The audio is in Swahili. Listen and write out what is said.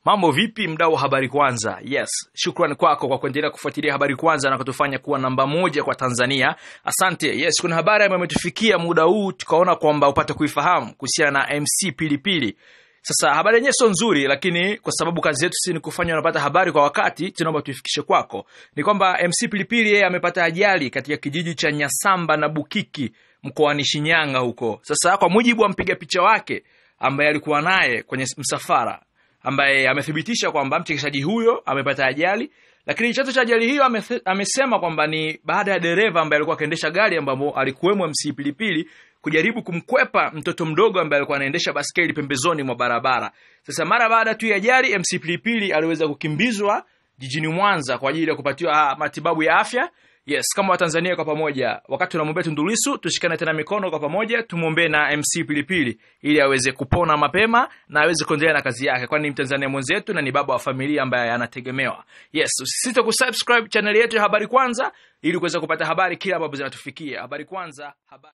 Mambo vipi mdau wa Habari Kwanza? Yes, shukrani kwako kwa kuendelea kufuatilia Habari Kwanza na kutufanya kuwa namba 1 kwa Tanzania. Asante. Yes, kuna habari ambayo imetufikia muda huu tukaona kwamba upate kuifahamu kuhusiana na MC Pilipili. Sasa habari yenyewe sio nzuri, lakini kwa sababu kazi yetu si ni kufanya unapata habari kwa wakati, tunaomba tuifikishe kwako. Ni kwamba MC Pilipili yeye amepata ajali katika kijiji cha Nyasamba na Bukiki mkoani Shinyanga huko. Sasa kwa mujibu wa mpiga picha wake ambaye alikuwa naye kwenye msafara, ambaye amethibitisha kwamba mchekeshaji huyo amepata ajali, lakini chanzo cha ajali hiyo amesema kwamba ni baada ya dereva ambaye alikuwa akaendesha gari ambamo alikuwemo MC Pilipili kujaribu kumkwepa mtoto mdogo ambaye alikuwa anaendesha baskeli pembezoni mwa barabara. Sasa mara baada tu ya ajali, MC Pilipili aliweza kukimbizwa jijini Mwanza kwa ajili ya kupatiwa matibabu ya afya. Yes, kama Watanzania kwa pamoja, wakati tunamwombea Tundu Lissu, tushikane tena mikono kwa pamoja, tumuombe na MC Pilipili ili aweze kupona mapema na aweze kuendelea na kazi yake, kwani ni Mtanzania mwenzetu na ni baba wa familia ambaye anategemewa. Yes, usisite kusubscribe channel yetu ya Habari Kwanza ili kuweza kupata habari kila ambapo zinatufikia. Habari Kwanza, habari